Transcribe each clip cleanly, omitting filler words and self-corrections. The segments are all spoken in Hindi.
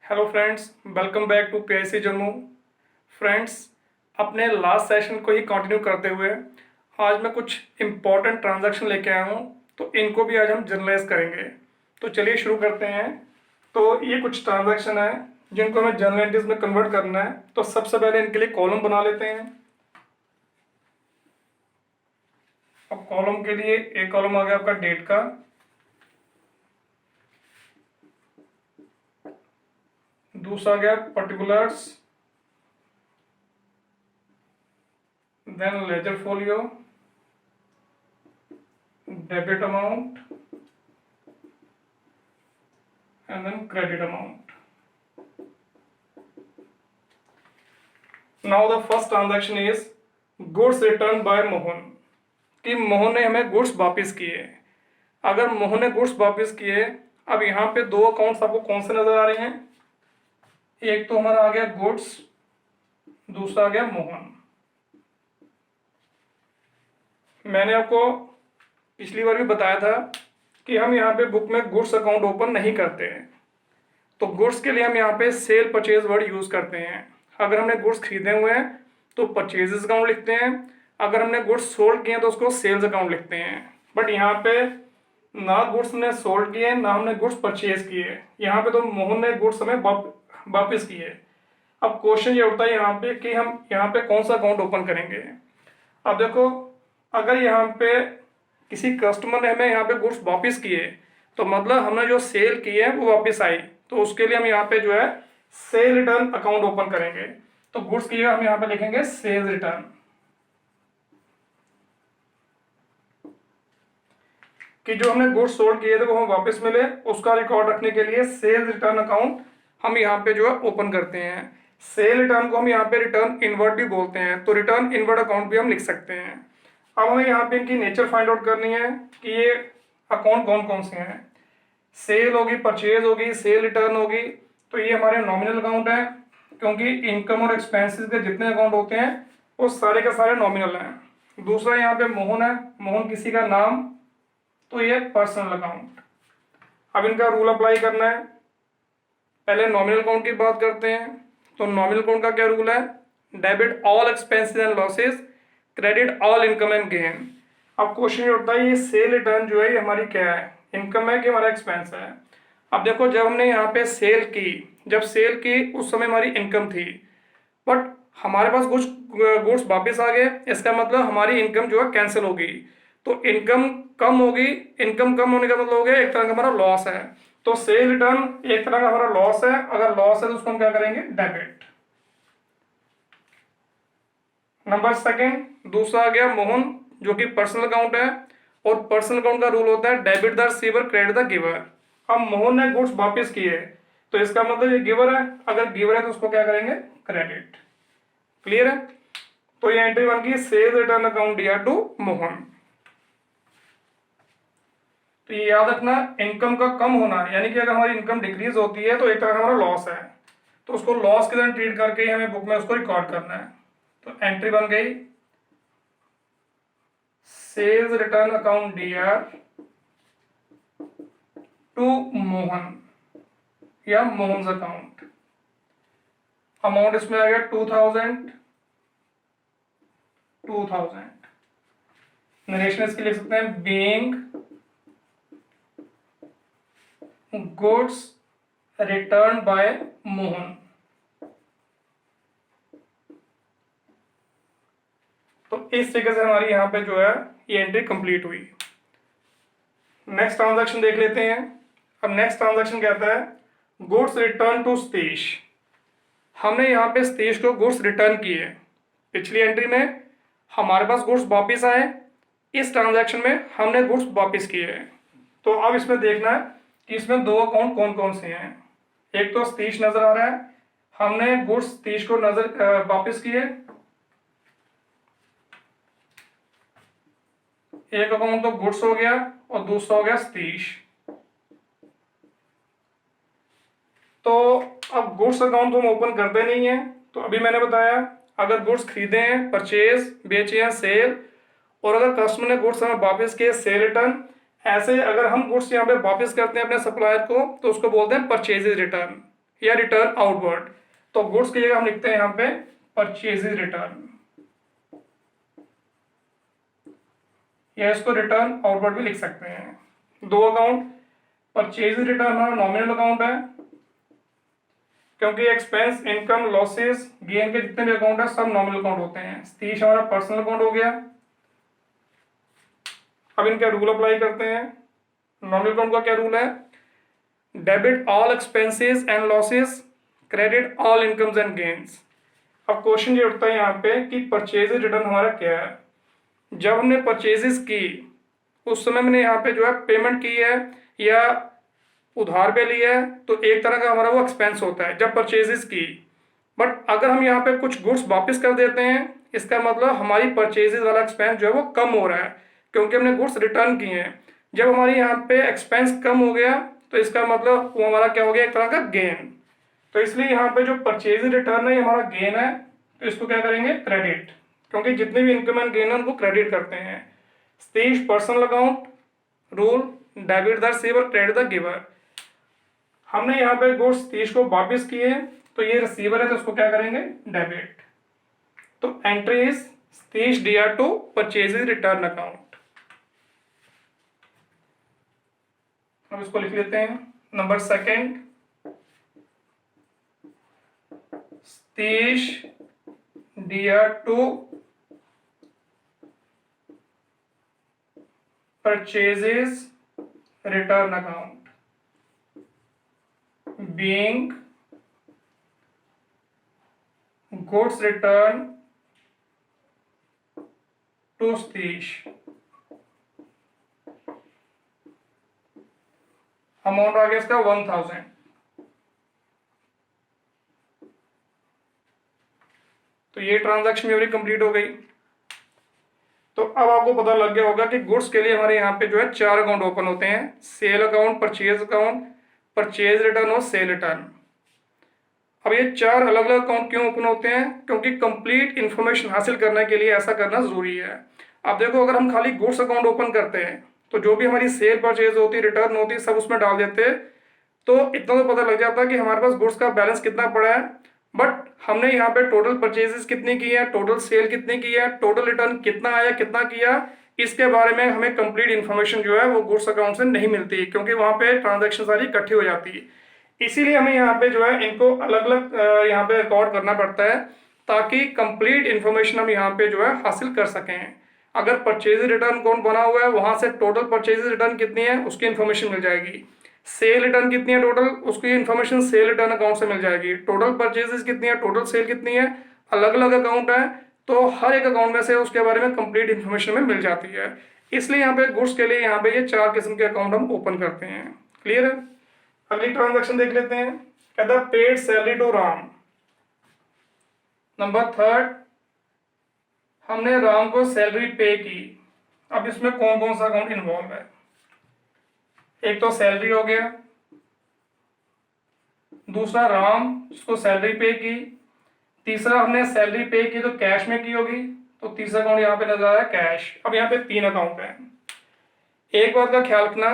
Hello friends, welcome back to PIC Jammu. Friends, अपने लास्ट सेशन को ही कंटिन्यू करते हुए आज मैं कुछ इम्पोर्टेंट ट्रांजैक्शन लेके आया हूँ, तो इनको भी आज हम जर्नलाइज करेंगे। तो चलिए शुरू करते हैं। तो ये कुछ ट्रांजैक्शन है जिनको हमें जर्नल एंट्रीज में कन्वर्ट करना है। तो सबसे पहले इनके लिए कॉलम बना लेते हैं। अब कॉलम के लिए एक कॉलम आ गया आपका डेट का, दूसरा गया particulars, then ledger folio, debit amount and then credit amount. Now the first transaction is goods return by Mohan, कि मोहन ने हमें गुड्स वापस किए। अगर मोहन ने गुड्स वापस किए, अब यहाँ पे दो अकाउंट्स आपको कौन से नजर आ रहे हैं? एक तो हमारा आ गया गुड्स, दूसरा आ गया मोहन। मैंने आपको पिछली बार भी बताया था कि हम यहाँ पे बुक में गुड्स अकाउंट ओपन नहीं करते हैं। तो गुड्स के लिए हम यहाँ पे सेल परचेज वर्ड यूज करते हैं। अगर हमने गुड्स खरीदे हुए हैं तो परचेजेस अकाउंट लिखते हैं, अगर हमने गुड्स सोल्ड किए हैं तो उसको सेल्स अकाउंट लिखते हैं। बट यहाँ पे ना गुड्स हमने सोल्ड किए ना हमने गुड्स परचेज किए, यहाँ पे तो मोहन ने गुड्स हमें वापस किए। अब क्वेश्चन ये उठता है यहाँ पे कि हम यहाँ पे कौन सा अकाउंट ओपन करेंगे। अब देखो, अगर यहाँ पे किसी कस्टमर ने हमें यहाँ पे गुड्स वापस किए तो मतलब हमने जो सेल किए हैं वो वापस आई, तो उसके लिए हम यहाँ पे जो है सेल रिटर्न अकाउंट ओपन करेंगे। तो गुड्स की हम यहाँ पे लिखेंगे सेल्स रिटर्न, कि जो हमने गुड्स सोल्ड किए थे वो हमें वापस मिले, उसका रिकॉर्ड रखने के लिए सेल्स रिटर्न अकाउंट हम यहाँ पे जो है ओपन करते हैं। सेल रिटर्न को हम यहाँ पे रिटर्न इनवर्ड भी बोलते हैं, तो रिटर्न इनवर्ड अकाउंट भी हम लिख सकते हैं। अब हमें यहाँ पे इनकी नेचर फाइंड आउट करनी है कि ये अकाउंट कौन कौन से हैं। सेल होगी, परचेज होगी, सेल रिटर्न होगी, तो ये हमारे नॉमिनल अकाउंट है, क्योंकि इनकम और एक्सपेंसेस के जितने अकाउंट होते हैं वो सारे के सारे नॉमिनल हैं। दूसरा यहाँ पे मोहन है, मोहन किसी का नाम, तो ये पर्सनल अकाउंट। अब इनका रूल अप्लाई करना है। पहले नॉमिनल अकाउंट की बात करते हैं। तो नॉमिनल अकाउंट का क्या रूल है? Debit all expenses and losses, credit all income and gain. अब क्वेश्चन ये उठता है, ये सेल रिटर्न जो है ये हमारी क्या है, इनकम है कि हमारा एक्सपेंस है? अब देखो, जब हमने यहाँ पे सेल की, जब सेल की उस समय हमारी इनकम थी, बट हमारे पास कुछ गुड्स वापस आ गए, इसका मतलब हमारी इनकम जो है कैंसिल होगी। तो इनकम कम होगी, इनकम कम होने का मतलब हो गया एक तरह का हमारा लॉस है। तो सेल रिटर्न एक तरह का हमारा लॉस है, अगर लॉस है तो उसको हम क्या करेंगे? डेबिट। नंबर सेकंड, दूसरा आ गया मोहन, जो कि पर्सनल अकाउंट है, और पर्सनल अकाउंट का रूल होता है debit the receiver credit the giver. अब मोहन ने गुड्स वापस किए, तो इसका मतलब ये गिवर है, अगर गिवर है तो उसको क्या करेंगे? क्रेडिट। क्लियर है? तो ये एंट्री बन गई sales return account dear to Mohan. तो ये याद रखना, इनकम का कम होना, यानी कि अगर हमारी इनकम डिक्रीज होती है तो एक तरह का हमारा लॉस है, तो उसको लॉस की तरह ट्रीट करके ही हमें बुक में उसको रिकॉर्ड करना है। तो एंट्री बन गई sales return account dear to Mohan या मोहन अकाउंट। अमाउंट इसमें आ गया 2000। नरेशन इसके लिख सकते हैं being goods return by Mohan. तो इस तरीके से हमारी यहां पे जो है ये एंट्री कंप्लीट हुई। नेक्स्ट ट्रांजैक्शन देख लेते हैं। अब नेक्स्ट ट्रांजैक्शन कहता है गुड्स रिटर्न टू सतीश। हमने यहाँ पे सतीश को गुड्स रिटर्न किए। पिछली एंट्री में हमारे पास गुड्स वापस आए, इस ट्रांजैक्शन में हमने गुड्स वापस किए। तो अब इसमें देखना है कि इसमें दो अकाउंट कौन कौन से हैं। एक तो सतीश नजर आ रहा है, हमने गुड्स सतीश को नजर वापस किए। एक अकाउंट तो गुड्स हो गया और दूसरा हो गया सतीश। तो अब गुड्स अकाउंट तो हम ओपन करते नहीं है, तो अभी मैंने बताया अगर गुड्स खरीदे हैं परचेज, बेचे हैं सेल, और अगर कस्टमर ने गुड्स हमें वापस किए सेल रिटर्न। ऐसे अगर हम गुड्स यहाँ पे वापस करते हैं अपने सप्लायर को तो उसको बोलते हैं परचेजेज रिटर्न। या रिटर्न आउटवर्ड। तो गुड्स की जगह हम लिखते हैं यहाँ पे परचेजेज रिटर्न, या इसको रिटर्न आउटवर्ड भी लिख सकते हैं। दो अकाउंट, परचेज रिटर्न हमारा नॉमिनल अकाउंट है, क्योंकि एक्सपेंस, इनकम, लॉसेस, गेन के जितने भी अकाउंट है सब नॉमिनल अकाउंट होते हैं। सतीश हमारा पर्सनल अकाउंट हो गया। अब इनका रूल अप्लाई करते हैं। नॉमिनल अकाउंट का क्या रूल है? Debit all expenses and losses, credit all incomes and gains. अब क्वेश्चन ये उठता है यहाँ पे कि परचेज रिटर्न हमारा क्या है। जब हमने परचेजेस की उस समय मैंने यहाँ पे जो है पेमेंट की है या उधार पे लिया है, तो एक तरह का हमारा वो एक्सपेंस होता है जब परचेजेस की। बट अगर हम यहाँ पे कुछ गुड्स वापस कर देते हैं, इसका मतलब हमारी परचेजेस वाला एक्सपेंस जो है वो कम हो रहा है, क्योंकि हमने गुड्स रिटर्न किए हैं। जब हमारी यहाँ पे एक्सपेंस कम हो गया तो इसका मतलब वो हमारा क्या हो गया, एक तरह का गेन। तो इसलिए यहाँ पे जो परचेज रिटर्न है ये हमारा गेन है, तो इसको क्या करेंगे, क्रेडिट, क्योंकि जितने भी इनकम एंड गेन है उनको क्रेडिट करते हैं। Satish personal account rule, debit the receiver, credit the giver. हमने यहाँ पे गुड्स सतीश को वापिस किए, तो ये रिसीवर है तो उसको क्या करेंगे, डेबिट। तो entry is Satish DR to purchases return account. अब इसको लिख लेते हैं। Number second, Satish DR to purchases return account being goods return to Satish, amount आ गया इसका 1000। तो ये ट्रांजैक्शन मेरी कंप्लीट हो गई। तो अब आपको पता लग गया होगा कि गुड्स के लिए हमारे यहाँ पे जो है 4 अकाउंट ओपन होते हैं, sale account, purchase account, purchase return और सेल रिटर्न। अब ये 4 अलग अलग अकाउंट क्यों ओपन होते हैं? क्योंकि कंप्लीट इंफॉर्मेशन हासिल करने के लिए ऐसा करना जरूरी है। अब देखो, अगर हम खाली गुड्स अकाउंट ओपन करते हैं तो जो भी हमारी सेल परचेज होती, रिटर्न होती, सब उसमें डाल देते, तो इतना तो पता लग जाता कि हमारे पास गुड्स का बैलेंस कितना पड़ा है। बट हमने यहाँ पे टोटल परचेजेस कितनी की है, टोटल सेल कितनी की है, टोटल रिटर्न कितना आया, कितना किया, इसके बारे में हमें कंप्लीट इन्फॉर्मेशन जो है वो गुड्स अकाउंट से नहीं मिलती, क्योंकि वहां पे ट्रांजैक्शन सारी इकट्ठी हो जाती है। इसीलिए हमें यहाँ पे जो है इनको अलग अलग यहाँ पे रिकॉर्ड करना पड़ता है, ताकि कंप्लीट इन्फॉर्मेशन हम यहाँ पे जो है हासिल कर सकें। अगर परचेज रिटर्न अकाउंट बना हुआ है, वहां से टोटल परचेज रिटर्न कितनी है उसकी इन्फॉर्मेशन मिल जाएगी, सेल रिटर्न कितनी है टोटल, उसकी इन्फॉर्मेशन सेल रिटर्न अकाउंट से मिल जाएगी, टोटल परचेजेस कितनी है, टोटल सेल कितनी है, अलग अलग अकाउंट है, तो हर एक अकाउंट में से उसके बारे में कंप्लीट इन्फॉर्मेशन में मिल जाती है। इसलिए यहाँ पे गुड्स के लिए यहाँ पे ये 4 किस्म के अकाउंट हम ओपन करते हैं। क्लियर है? अगली ट्रांजैक्शन देख लेते हैं। कहता है paid salary to Ram. Number 3, हमने राम को सैलरी पे की। अब इसमें कौन कौन सा अकाउंट इन्वॉल्व है? एक तो सैलरी हो गया, दूसरा राम जिसको सैलरी पे की, तीसरा हमने सैलरी पे की तो कैश में की होगी, तो तीसरा अकाउंट यहाँ पे नजर आ रहा है कैश। अब यहाँ पे 3 अकाउंट है। एक बात का ख्याल रखना,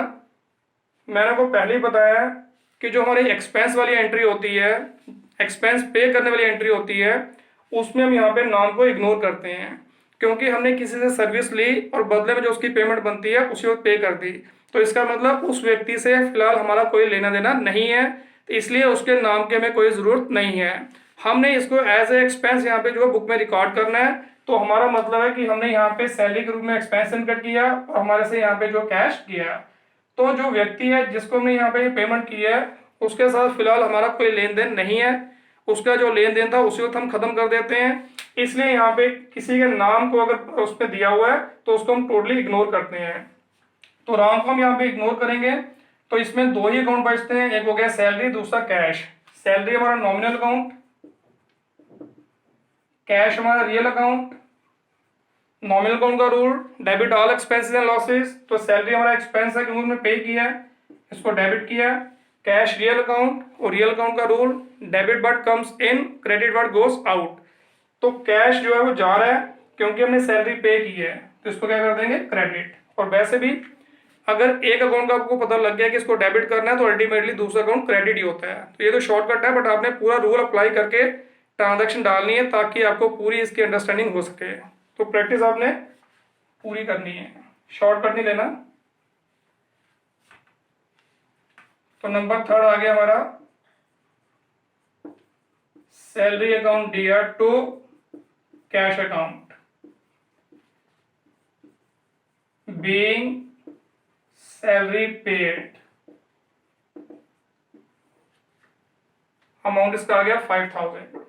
मैंने आपको पहले ही बताया कि जो हमारी एक्सपेंस वाली एंट्री होती है, एक्सपेंस पे करने वाली एंट्री होती है, उसमें हम यहाँ पे नाम को इग्नोर करते हैं, क्योंकि हमने किसी से सर्विस ली और बदले में जो उसकी पेमेंट बनती है उसी वक्त पे कर दी, तो इसका मतलब उस व्यक्ति से फिलहाल हमारा कोई लेना देना नहीं है, तो इसलिए उसके नाम की हमें कोई जरूरत नहीं है। हमने इसको एज ए एक्सपेंस यहाँ पे जो है बुक में रिकॉर्ड करना है। तो हमारा मतलब है कि हमने यहाँ पे सैलरी के रूप में एक्सपेंस इनकट किया और हमारे से यहाँ पे जो कैश किया, तो जो व्यक्ति है जिसको हमने यहाँ पे पेमेंट की है उसके साथ फिलहाल हमारा कोई लेन देन नहीं है, उसका जो लेन देन था उसी वक्त हम खत्म कर देते हैं। इसलिए यहाँ पे किसी के नाम को अगर उस पर दिया हुआ है तो उसको हम टोटली इग्नोर करते हैं। तो राम को हम यहाँ पे इग्नोर करेंगे, तो इसमें 2 ही अकाउंट बचते हैं, एक हो गया सैलरी, दूसरा कैश। सैलरी हमारा नॉमिनल अकाउंट, कैश हमारा रियल अकाउंट। नॉमिनल अकाउंट का rule debit all expenses and losses, तो सैलरी हमारा एक्सपेंस है क्योंकि हमने पे किया है, इसको डेबिट किया। कैश रियल अकाउंट, और रियल अकाउंट का rule debit what comes in, credit what goes out. तो कैश जो है वो जा रहा है क्योंकि हमने सैलरी पे की है, तो इसको क्या कर देंगे, क्रेडिट। और वैसे भी अगर एक अकाउंट का आपको पता लग गया कि इसको डेबिट करना है तो अल्टीमेटली दूसरा अकाउंट क्रेडिट ही होता है। तो ये तो शॉर्टकट है, बट आपने पूरा रूल अप्लाई करके ट्रांजैक्शन डालनी है ताकि आपको पूरी इसकी अंडरस्टैंडिंग हो सके। तो प्रैक्टिस आपने पूरी करनी है, शॉर्टकट नहीं लेना। तो नंबर 3 आ गया हमारा, सैलरी अकाउंट दिया to cash account being salary paid. Amount इसका आ गया 5000।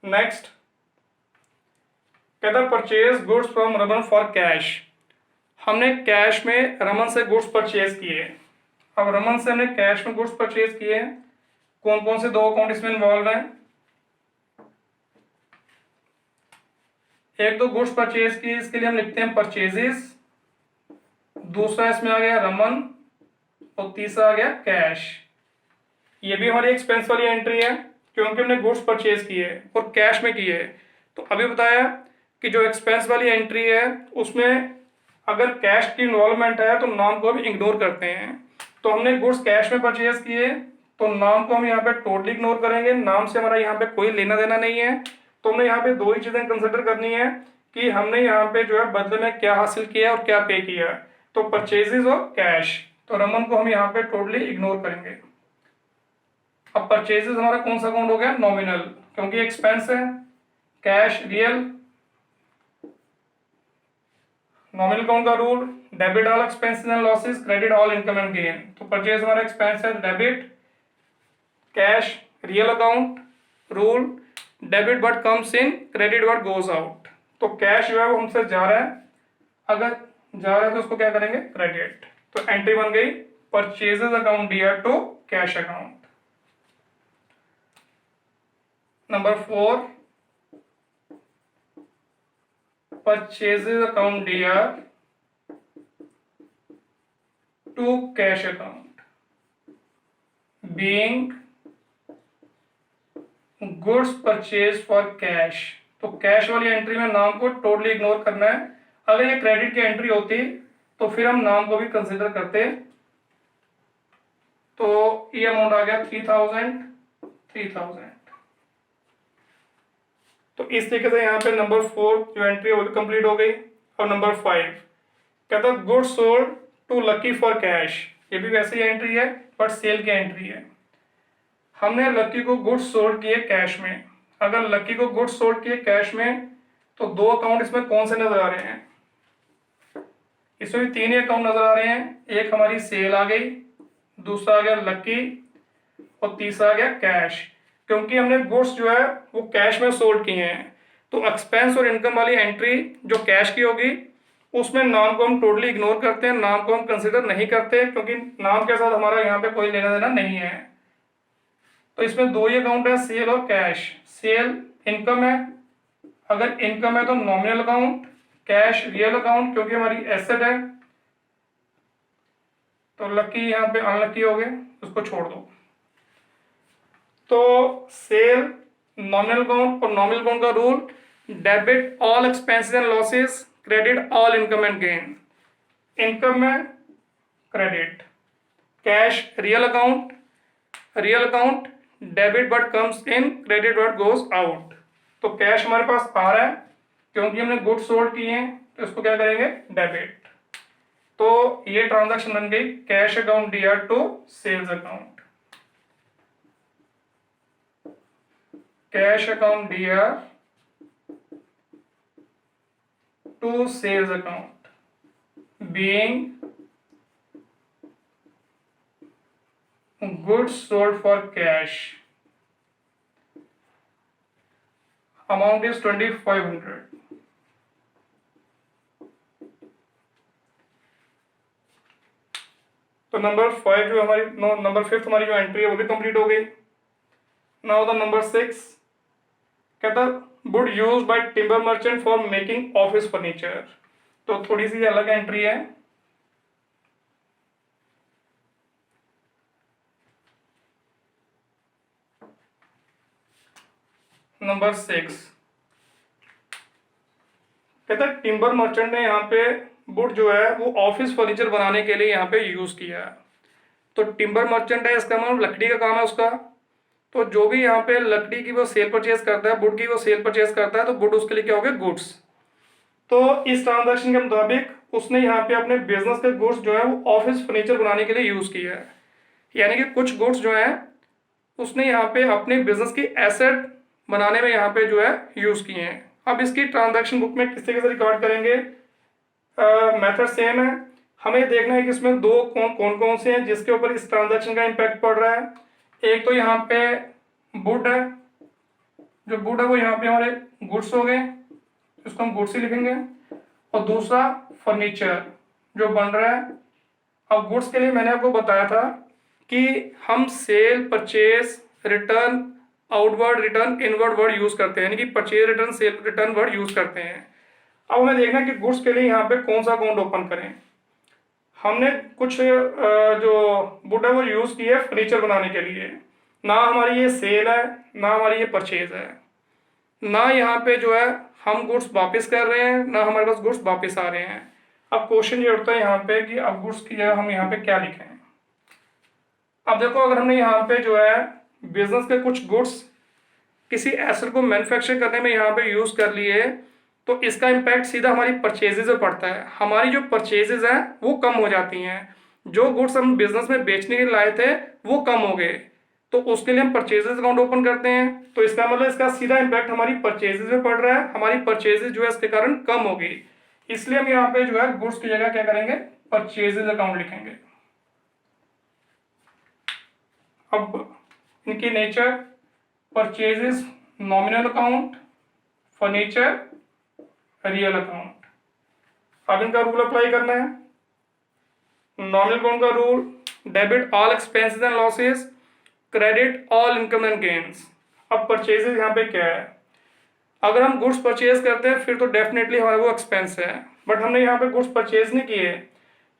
नेक्स्ट कहता purchase goods from Raman for cash. हमने कैश में रमन से गुड्स परचेज किए। अब रमन से हमने कैश में गुड्स परचेज किए, कौन कौन से 2 अकाउंट इसमें इन्वॉल्व हैं? एक तो गुड्स परचेज की, इसके लिए हम लिखते हैं परचेजेस, दूसरा इसमें आ गया रमन और तीसरा आ गया कैश। ये भी हमारी एक्सपेंस वाली एंट्री है क्योंकि हमने गुड्स परचेज किए और कैश में किए। तो अभी बताया कि जो एक्सपेंस वाली एंट्री है उसमें अगर कैश की इन्वॉल्वमेंट है तो नाम को हम इग्नोर करते हैं। तो हमने गुड्स कैश में परचेज किए तो नाम को हम यहाँ पे टोटली इग्नोर करेंगे, नाम से हमारा यहाँ पे कोई लेना देना नहीं है। तो हमने यहाँ पे 2 ही चीजें कंसिडर करनी है कि हमने यहाँ पे जो है बदले में क्या हासिल किया और क्या पे किया, तो परचेजेस और कैश। तो रमन को हम यहाँ पे टोटली इग्नोर करेंगे। अब परचेजेस हमारा कौन सा अकाउंट हो गया? नॉमिनल, क्योंकि एक्सपेंस है। Cash real. नॉमिनल अकाउंट का rule, debit all expenses and losses, credit all income and gain. तो परचेज हमारा एक्सपेंस है, debit. Cash real account, rule debit but comes in, credit but goes out. तो कैश जो है वो हमसे जा रहा है, अगर जा रहा है तो उसको क्या करेंगे? क्रेडिट। तो एंट्री बन गई purchases account dear to cash account. Number 4, purchases account DR to cash account being goods purchased for cash। तो कैश वाली एंट्री में नाम को टोटली इग्नोर करना है। अगर ये क्रेडिट की एंट्री होती तो फिर हम नाम को भी कंसिडर करते। तो ये अमाउंट आ गया 3000। तो इस तरीके से यहाँ पे नंबर 4 जो एंट्री है वो भी कंप्लीट हो गई। और नंबर 5 कहता है goods sold to Lucky for cash. ये भी वैसे ही एंट्री है बट सेल की एंट्री है। हमने लकी को गुड्स सोल्ड किए कैश में। अगर लकी को गुड्स सोल्ड किए कैश में तो 2 अकाउंट इसमें कौन से नजर आ रहे हैं? इसमें भी 3 ही अकाउंट नजर आ रहे हैं। एक हमारी सेल आ गई, दूसरा आ गया लकी और तीसरा आ गया कैश। क्योंकि हमने गुड्स जो है वो कैश में सोल्ड किए हैं तो एक्सपेंस और इनकम वाली एंट्री जो कैश की होगी उसमें नाम को हम टोटली इग्नोर करते हैं, नाम को हम कंसिडर नहीं करते क्योंकि नाम के साथ हमारा यहाँ पे कोई लेना देना नहीं है। तो इसमें 2 ही अकाउंट है, सेल और कैश। सेल इनकम है, अगर इनकम है तो nominal account, cash real account क्योंकि हमारी एसेट है। तो लकी यहाँ पे अनलकी हो गए, उसको छोड़ दो। तो सेल नॉमिनल अकाउंट और नॉमिनल अकाउंट का rule, debit all expenses and losses, credit all income and gain. Income में credit, cash real account debit but comes in, credit but goes out. तो कैश हमारे पास आ रहा है क्योंकि हमने गुड्स सोल्ड किए हैं तो इसको क्या करेंगे? डेबिट। तो ये ट्रांजैक्शन बन गई cash account dear to sales account. Cash account DR to sales account being goods sold for cash, amount is 2500। तो नंबर 5 जो हमारी नंबर 5 हमारी जो एंट्री है वो भी कंप्लीट हो गई। नाउ द नंबर 6 कहता would use by timber merchant for making office furniture. तो थोड़ी सी अलग एंट्री है। नंबर 6 कहता है टिम्बर मर्चेंट ने यहाँ पे वुड जो है वो ऑफिस फर्नीचर बनाने के लिए यहाँ पे यूज किया है। तो टिम्बर मर्चेंट है, इसका मतलब लकड़ी का काम है उसका। तो जो भी यहाँ पे लकड़ी की वो सेल परचेज करता है, वुड की वो सेल परचेज करता है, तो वुड उसके लिए क्या हो गया, गुड्स। तो इस ट्रांजैक्शन के मुताबिक उसने यहाँ पे अपने बिजनेस के गुड्स जो है वो ऑफिस फर्नीचर बनाने के लिए यूज किया है। यानी कि कुछ गुड्स जो है उसने यहाँ पे अपने बिजनेस की एसेट बनाने में यहाँ पे जो है यूज किए हैं। अब इसकी ट्रांजैक्शन बुक में किस तरीके से रिकॉर्ड करेंगे, मेथड सेम है। हमें देखना है कि इसमें दो कौन कौन से हैं जिसके ऊपर इस ट्रांजैक्शन का इम्पैक्ट पड़ रहा है। एक तो यहाँ पे वुड है, जो वुड है वो यहाँ पे हमारे गुड्स हो गए, इसको हम गुड्स ही लिखेंगे। और दूसरा फर्नीचर जो बन रहा है। अब गुड्स के लिए मैंने आपको बताया था कि हम sale, purchase, return, outward return, inward word use करते हैं, यानी कि purchase return, sale return word use करते हैं। अब हमें देखना है कि गुड्स के लिए यहाँ पे कौन सा अकाउंट ओपन करें। हमने कुछ जो वुड है वो यूज की है फर्नीचर बनाने के लिए। ना हमारी ये सेल है, ना हमारी ये परचेज है, ना यहाँ पे जो है हम गुड्स वापस कर रहे हैं, ना हमारे पास गुड्स वापस आ रहे हैं। अब क्वेश्चन ये उठता है यहाँ पे कि अब गुड्स की जगह हम यहाँ पे क्या लिखें। अब देखो, अगर हमने यहाँ पे जो है बिजनेस के कुछ गुड्स किसी एसेट को मैन्युफैक्चर करने में यहाँ पे यूज कर लिए, तो इसका इम्पैक्ट सीधा हमारी परचेजेज में पड़ता है। हमारी जो परचेजेज हैं वो कम हो जाती हैं। जो गुड्स हम बिजनेस में बेचने के लिए लाए थे वो कम हो गए, तो उसके लिए हम परचेजेज अकाउंट ओपन करते हैं। तो इसका मतलब इसका सीधा इम्पैक्ट हमारी परचेजेज में पड़ रहा है, हमारी परचेजेज जो है इसके कारण कम हो गई। इसलिए हम यहाँ पे जो है गुड्स की जगह क्या करेंगे, परचेजेज अकाउंट लिखेंगे। अब इनकी nature, purchases nominal account, furniture real account. अब इनका रूल अप्लाई करना है। नॉमिनल अकाउंट का rule, debit all expenses and losses, credit all income and gains. अब परचेजेस यहाँ पे क्या है, अगर हम गुड्स परचेज करते हैं फिर तो डेफिनेटली हमारा वो एक्सपेंस है, बट हमने यहाँ पे गुड्स परचेज नहीं किए।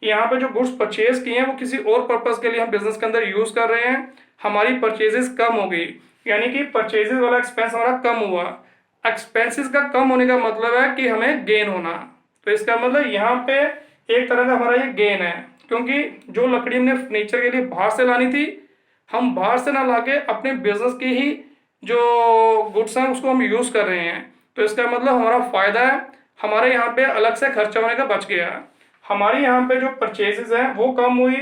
यहाँ पे जो गुड्स परचेज किए हैं वो किसी और पर्पज के लिए हम बिजनेस के अंदर यूज कर रहे हैं, हमारी परचेजेस कम हो गई, यानी कि परचेजेस वाला एक्सपेंस हमारा कम हुआ। एक्सपेंसेस का कम होने का मतलब है कि हमें गेन होना। तो इसका मतलब यहाँ पे एक तरह का हमारा ये गेन है, क्योंकि जो लकड़ी हमने फर्नीचर के लिए बाहर से लानी थी, हम बाहर से ना लाके अपने बिजनेस की ही जो गुड्स हैं उसको हम यूज कर रहे हैं। तो इसका मतलब हमारा फायदा है, हमारे यहाँ पे अलग से खर्चा होने का बच गया। हमारी यहाँ पे जो परचेजेस हैं वो कम हुई,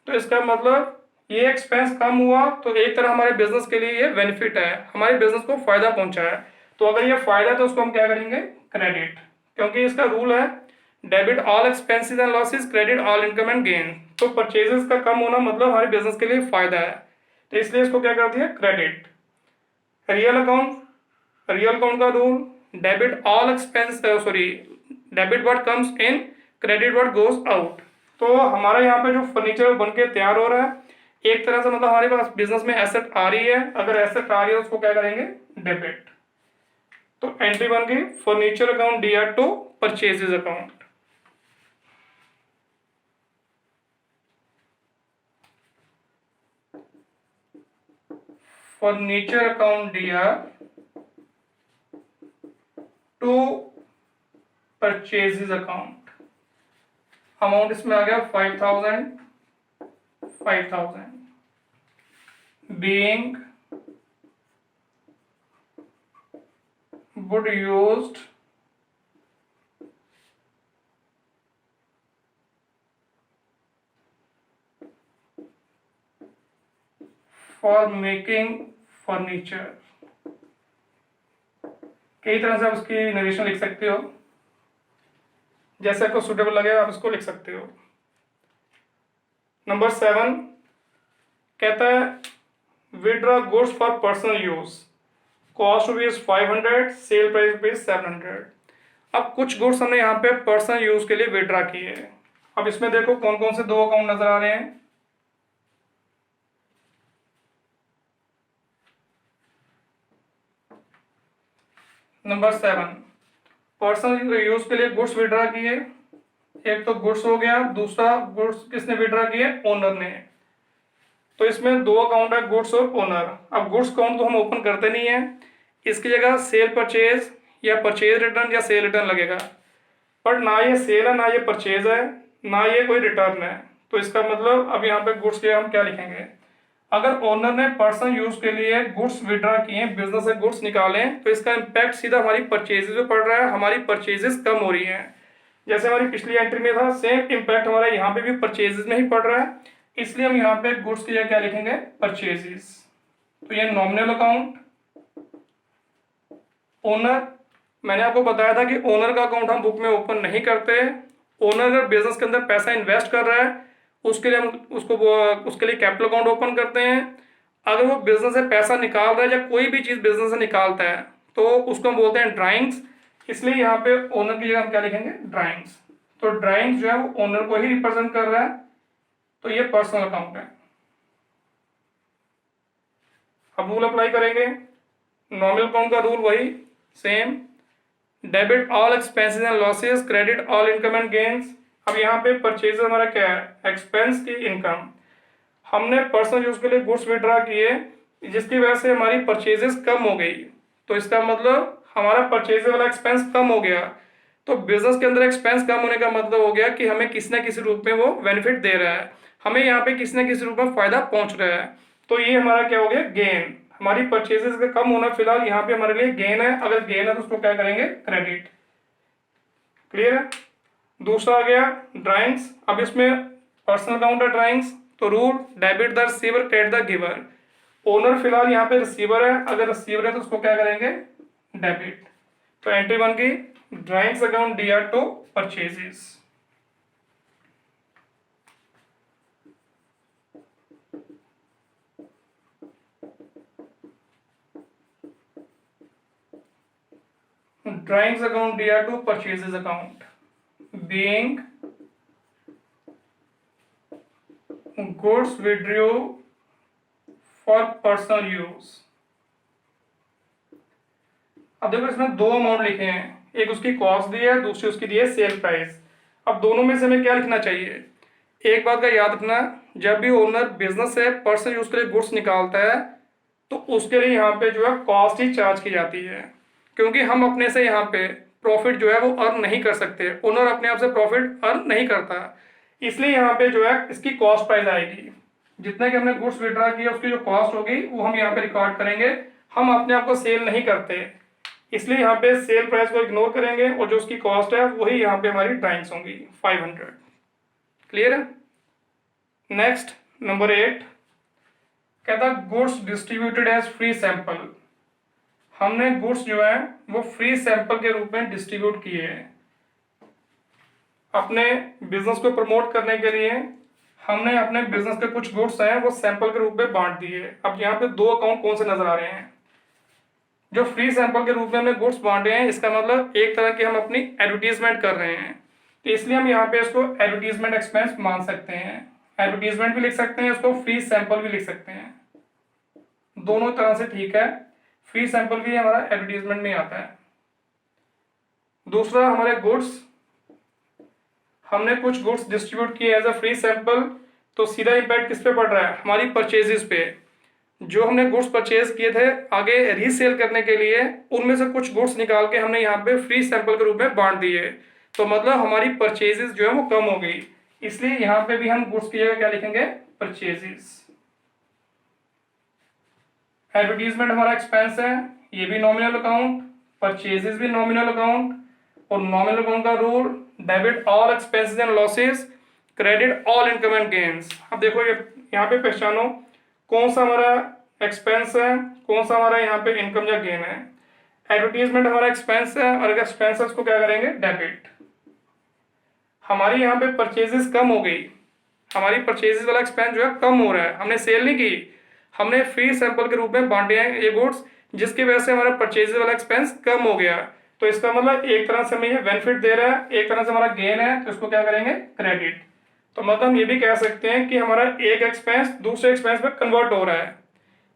तो इसका मतलब ये एक्सपेंस कम हुआ, तो एक तरह हमारे बिजनेस के लिए ये बेनिफिट है, हमारे बिजनेस को फायदा पहुंचा है। तो अगर ये फायदा है तो उसको हम क्या करेंगे, क्रेडिट, क्योंकि इसका रूल है debit all expenses and losses, credit all income and gain. तो परचेजेस का कम होना मतलब हमारे बिजनेस के लिए फायदा है, तो इसलिए इसको क्या कर दिया, credit. Real account, real account का rule, debit all expense, sorry, debit what comes in, credit what goes out. तो हमारा यहाँ पे जो फर्नीचर बन के तैयार हो रहा है, एक तरह से मतलब हमारे पास बिजनेस में एसेट आ रही है, अगर एसेट आ रही है उसको क्या करेंगे, डेबिट। तो एंट्री बन गई furniture account DR to purchases account. Furniture account DR to purchases account. Amount इसमें आ गया 5000 being wood used for making furniture। कई तरह से आप उसकी नरेशन लिख सकते हो, जैसे आपको सुटेबल लगे आप इसको लिख सकते हो। नंबर 7 कहता है withdraw goods for personal use, cost rupees 500, sale price rupees 700। अब कुछ गुड्स हमने यहाँ पे पर्सनल यूज के लिए विड्रॉ किए। अब इसमें देखो कौन कौन से दो अकाउंट नजर आ रहे हैं। नंबर 7 पर्सनल यूज के लिए गुड्स विड्रॉ किए, एक तो गुड्स हो गया, दूसरा गुड्स किसने विड्रॉ किए, ओनर ने। तो इसमें दो अकाउंट है, गुड्स और ओनर। अब गुड्स अकाउंट तो हम ओपन करते नहीं है, इसकी जगह सेल परचेज या परचेज रिटर्न या सेल रिटर्न लगेगा। बट ना ये सेल है, ना ये परचेज है, ना ये कोई रिटर्न है। तो इसका मतलब अब यहाँ पे गुड्स के हम क्या लिखेंगे, अगर ओनर ने पर्सनल यूज के लिए गुड्स विड्रॉ किए, बिजनेस से गुड्स निकाले, तो इसका इम्पैक्ट सीधा हमारी परचेजेस पे पड़ रहा है, हमारी परचेजेस कम हो रही हैं। जैसे हमारी पिछली एंट्री में था, सेम इम्पैक्ट हमारा यहाँ पे भी परचेजेस में ही पड़ रहा है, इसलिए हम यहाँ पे गुड्स की जगह क्या लिखेंगे, परचेजेस। तो ये नॉमिनल अकाउंट, ओनर, मैंने आपको बताया था कि ओनर का अकाउंट हम बुक में ओपन नहीं करते। ओनर अगर बिजनेस के अंदर पैसा इन्वेस्ट कर रहा है, उसके लिए हम उसके लिए कैपिटल अकाउंट ओपन करते हैं। अगर वो बिजनेस से पैसा निकाल रहा है या कोई भी चीज बिजनेस से निकालता है, तो उसको हम बोलते हैं ड्राइंग्स। इसलिए यहाँ पे ओनर की जगह हम क्या लिखेंगे, ड्राइंग्स। तो ड्राइंग्स जो है वो ओनर को ही रिप्रेजेंट कर रहा है, तो ये पर्सनल अकाउंट है। अब रूल अप्लाई करेंगे, नॉमिनल अकाउंट का रूल वही same, debit all expenses and losses, credit all income and gains. अब यहाँ पे परचेज हमारा क्या है, एक्सपेंस की इनकम। हमने पर्सनल यूज के लिए गुड्स विड्रॉ किए, जिसकी वजह से हमारी परचेजेस कम हो गई, तो इसका मतलब हमारा परचेज वाला एक्सपेंस कम हो गया। तो बिजनेस के अंदर एक्सपेंस कम होने का मतलब हो गया कि हमें किसी न किसी रूप में वो बेनिफिट दे रहा है, हमें यहाँ पे किसी न किसी रूप में फायदा पहुंच रहा है। तो ये हमारा क्या हो गया, गेन। हमारी परचेजेस का कम होना फिलहाल यहाँ पे हमारे लिए गेन है। अगर गेन है तो उसको क्या करेंगे, क्रेडिट। क्लियर है। दूसरा आ गया ड्राइंग्स। अब इसमें पर्सनल अकाउंट है ड्राइंग्स, तो rule debit the receiver credit the giver. Owner फिलहाल यहाँ पे रिसीवर है, अगर रिसीवर है तो उसको क्या करेंगे, डेबिट। तो एंट्री बन गई drawings account D R to purchases. Drawings account D R to purchases account being goods withdrew for personal use। अब देखो इसमें दो अमाउंट लिखे हैं, एक उसकी कॉस्ट दी है, दूसरी उसकी दी है सेल प्राइस। अब दोनों में से हमें क्या लिखना चाहिए, एक बात का याद रखना, जब भी ओनर बिजनेस से पर्सनल यूज के लिए गुड्स निकालता है, तो उसके लिए यहाँ पे जो है कॉस्ट ही चार्ज की जाती है, क्योंकि हम अपने से यहाँ पे प्रॉफिट जो है वो अर्न नहीं कर सकते। ओनर अपने आप से प्रॉफिट अर्न नहीं करता, इसलिए यहाँ पे जो है इसकी कॉस्ट प्राइस आएगी। जितने के हमने गुड्स विड्रॉ किया उसकी जो कॉस्ट होगी वो हम यहाँ पे रिकॉर्ड करेंगे। हम अपने आप को सेल नहीं करते, इसलिए यहाँ पे सेल प्राइस को इग्नोर करेंगे और जो उसकी कॉस्ट है वही यहाँ पे हमारी ड्राइंग्स होंगी 500। क्लियर है। नेक्स्ट नंबर 8 कहता goods distributed as free sample. हमने गुड्स जो है वो फ्री सैंपल के रूप में डिस्ट्रीब्यूट किए हैं। अपने बिजनेस को प्रमोट करने के लिए हमने अपने बिजनेस के कुछ गुड्स हैं वो सैंपल के रूप में बांट दिए। अब यहाँ पे दो अकाउंट कौन से नजर आ रहे हैं, जो फ्री सैंपल के रूप में हमने गुड्स बांटे हैं, इसका मतलब एक तरह की हम अपनी एडवर्टीजमेंट कर रहे हैं, तो इसलिए हम यहाँ पे इसको एडवर्टीजमेंट एक्सपेंस मान सकते हैं। एडवर्टीजमेंट भी लिख सकते हैं, इसको फ्री सैंपल भी लिख सकते हैं, दोनों तरह से ठीक है। फ्री सैंपल भी हमारा एडवर्टीजमेंट में आता है। दूसरा हमारे गुड्स, हमने कुछ गुड्स डिस्ट्रीब्यूट किए एज अ फ्री सैंपल, तो सीधा इम्पैक्ट किस पे पड़ रहा है, हमारी परचेजेस पे। जो हमने गुड्स परचेज किए थे आगे रीसेल करने के लिए, उनमें से कुछ गुड्स निकाल के हमने यहाँ पे फ्री सैंपल के रूप में बांट दिए, तो मतलब हमारी परचेजेस जो है वो कम हो गई। इसलिए यहाँ पे भी हम गुड्स की जगह क्या लिखेंगे, परचेजेस। एडवर्टीजमेंट हमारा एक्सपेंस है, ये भी नॉमिनल अकाउंट, परचेजेस भी नॉमिनल अकाउंट, और नॉमिनल अकाउंट का rule debit all expenses and losses, credit all income and gains. अब देखो ये यहाँ पे पहचानो कौन सा हमारा एक्सपेंस है, कौन सा हमारा यहाँ पे इनकम या गेन है। एडवर्टीजमेंट हमारा एक्सपेंस है, और अगर एक्सपेंस है उसको क्या करेंगे, डेबिट। हमारी यहाँ पे परचेजेस कम हो गई, हमारी परचेजेस वाला एक्सपेंस जो है कम हो रहा है, हमने सेल नहीं की, हमने फ्री सैंपल के रूप में बांटे हैं ये गुड्स, जिसकी वजह से हमारा परचेजेस वाला एक्सपेंस कम हो गया। तो इसका मतलब एक तरह से हमें ये बेनिफिट दे रहा है, एक तरह से हमारा गेन है, तो इसको क्या करेंगे, क्रेडिट। तो मतलब हम ये भी कह सकते हैं कि हमारा एक एक्सपेंस दूसरे एक्सपेंस में कन्वर्ट हो रहा है,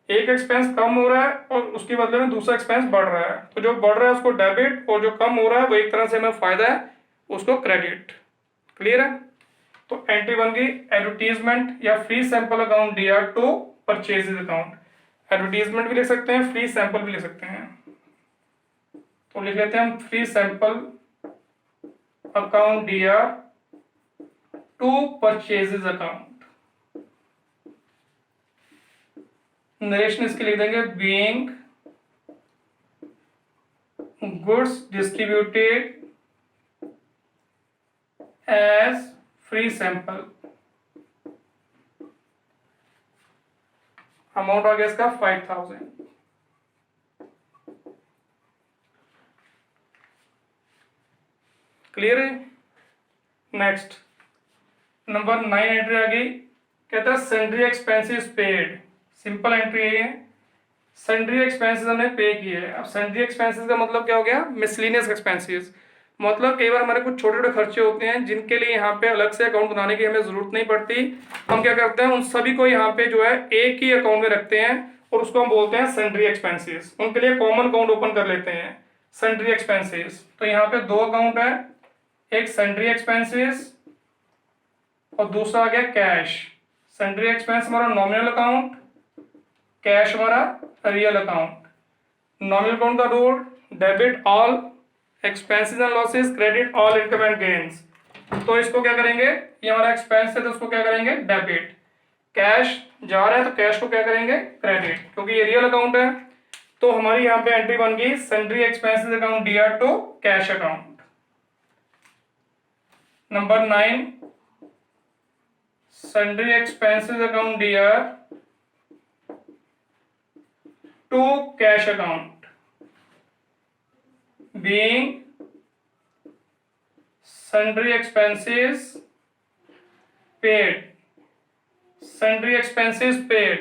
एक एक्सपेंस कम हो रहा है और उसके बदले में दूसरा एक्सपेंस बढ़ रहा है, तो जो बढ़ रहा है उसको डेबिट और जो कम हो रहा है वो एक तरह से हमें फायदा है, उसको क्रेडिट। क्लियर है। तो एंट्री बन गई एडवर्टीजमेंट या free sample account D R to purchases account. Advertisement भी लिख सकते हैं, फ्री सैंपल भी लिख सकते हैं, तो लिख लेते हैं हम free sample account DR to purchases account. Narration इसके लिख देंगे being goods distributed as free sample. Amount आ गया इसका 5000। क्लियर है। नेक्स्ट नंबर 9 एंट्री आ गई, कहता है sundry expenses paid. Simple entry है, सन्ड्री एक्सपेंसेस हमने पे किए हैं। अब सन्ड्री एक्सपेंसेस का मतलब क्या हो गया, मिसलिनियस एक्सपेंसेस। मतलब कई बार हमारे कुछ छोटे छोटे खर्चे होते हैं जिनके लिए यहाँ पे अलग से अकाउंट बनाने की हमें जरूरत नहीं पड़ती। हम क्या करते हैं, उन सभी को यहाँ पे जो है एक ही अकाउंट में रखते हैं और उसको हम बोलते हैं सन्ड्री एक्सपेंसेस। उनके लिए कॉमन अकाउंट ओपन कर लेते हैं, सन्ड्री एक्सपेंसेस। तो यहाँ पे दो अकाउंट है, एक सन्ड्री एक्सपेंसेस और दूसरा आ गया कैश। सन्ड्री एक्सपेंस हमारा नॉमिनल अकाउंट, कैश हमारा रियल अकाउंट। नॉमिनल अकाउंट का rule, debit all expenses and losses, credit all income and gains. तो इसको क्या करेंगे, ये हमारा एक्सपेंस है तो उसको क्या करेंगे, डेबिट। कैश जा रहा है तो कैश को क्या करेंगे, क्रेडिट, क्योंकि ये रियल अकाउंट है। तो हमारी यहाँ पे एंट्री बन गई sundry expenses account DR to cash account. Number 9 sundry expenses account DR to cash account being sundry expenses paid। sundry expenses paid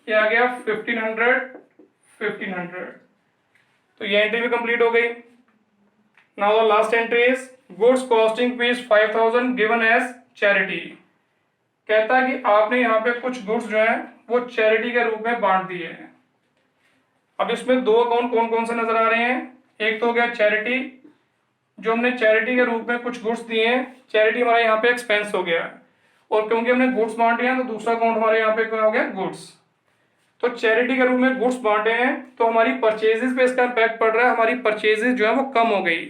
ये आ गया 1500। तो ये एंट्री भी कंप्लीट हो गई। Now the last entry is goods costing fees 5000 given as charity. कहता है कि आपने यहाँ पे कुछ गुड्स जो है वो चैरिटी के रूप में बांट दिए हैं। अब इसमें दो अकाउंट कौन कौन से नजर आ रहे हैं, एक तो हो गया चैरिटी, जो हमने चैरिटी के रूप में कुछ गुड्स दिए हैं, चैरिटी हमारा यहाँ पे एक्सपेंस हो गया, और क्योंकि हमने गुड्स बांटे हैं तो दूसरा अकाउंट हमारे यहाँ पे क्या हो गया, गुड्स। तो चैरिटी के रूप में गुड्स बांटे हैं तो हमारी परचेजेस पे इसका इम्पैक्ट पड़ रहा है, हमारी परचेजेस जो है वो कम हो गई।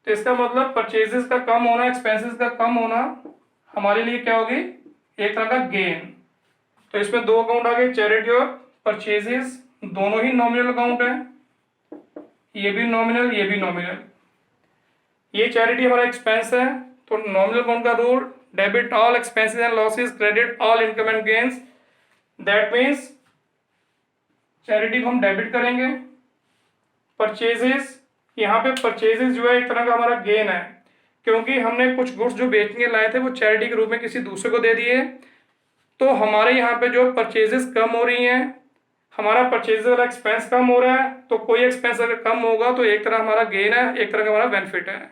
तो इसका मतलब परचेजेस का कम होना, एक्सपेंसेस का कम होना हमारे लिए क्या होगी, एक तरह का गेन। तो इसमें दो अकाउंट आ गए, चैरिटी और परचेजेस, दोनों ही नॉमिनल अकाउंट है, ये भी नॉमिनल ये भी नॉमिनल। ये चैरिटी हमारा एक्सपेंस है तो नॉमिनल अकाउंट का rule, debit all expenses and losses, credit all income and gains. That means charity को हम डेबिट करेंगे। परचेजेस, यहाँ पे परचेजेस जो है एक तरह का हमारा गेन है, क्योंकि हमने कुछ गुड्स जो बेचने लाए थे वो चैरिटी के रूप में किसी दूसरे को दे दिए, तो हमारे यहाँ पे जो परचेजेस कम हो रही हैं, हमारा परचेज वाला एक्सपेंस कम हो रहा है। तो कोई एक्सपेंस अगर कम होगा तो एक तरह हमारा गेन है, एक तरह का हमारा बेनिफिट है।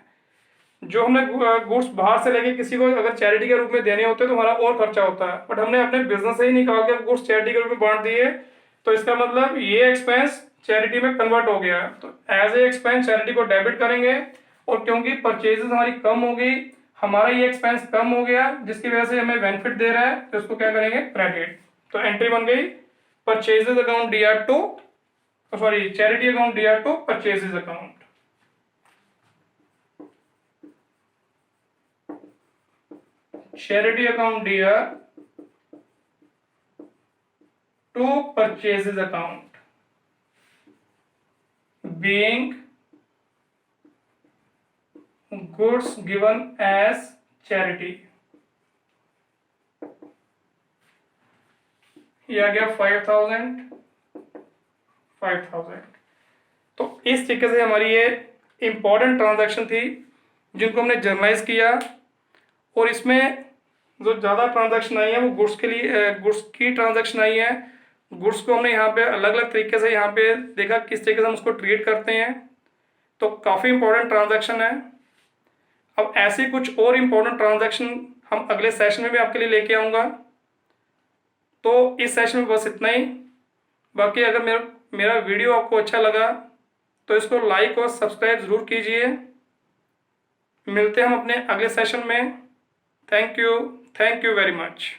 जो हमने गुड्स बाहर से लेके किसी को अगर चैरिटी के रूप में देने होते हैं तो हमारा और खर्चा होता है, बट हमने अपने बिजनेस से ही निकाल के गुड्स चैरिटी के रूप में बांट दिए, तो इसका मतलब ये एक्सपेंस चैरिटी में कन्वर्ट हो गया। तो एज ए एक्सपेंस चैरिटी को डेबिट करेंगे, और क्योंकि परचेजेस हमारी कम हो गई, हमारा ये एक्सपेंस कम हो गया जिसकी वजह से हमें बेनिफिट दे रहा है, तो इसको क्या करेंगे, क्रेडिट। तो एंट्री बन गई purchases account DR to, sorry charity account DR to purchases account. Charity account DR to purchases account being goods given as charity. ये आ गया 5000। तो इस तरीके से हमारी ये इंपॉर्टेंट ट्रांजैक्शन थी जिनको हमने जर्नलाइज किया, और इसमें जो ज़्यादा ट्रांजैक्शन आई है वो गुड्स के लिए, गुड्स की ट्रांजैक्शन आई है। गुड्स को हमने यहाँ पे अलग अलग तरीके से यहाँ पे देखा किस तरीके से हम उसको ट्रीट करते हैं, तो काफ़ी इंपॉर्टेंट ट्रांजैक्शन है। अब ऐसे कुछ और इंपॉर्टेंट ट्रांजैक्शन हम अगले सेशन में भी आपके लिए लेके आऊँगा। तो इस सेशन में बस इतना ही। बाकी अगर मेरा वीडियो आपको अच्छा लगा तो इसको लाइक और सब्सक्राइब ज़रूर कीजिए। मिलते हैं हम अपने अगले सेशन में। Thank you very much.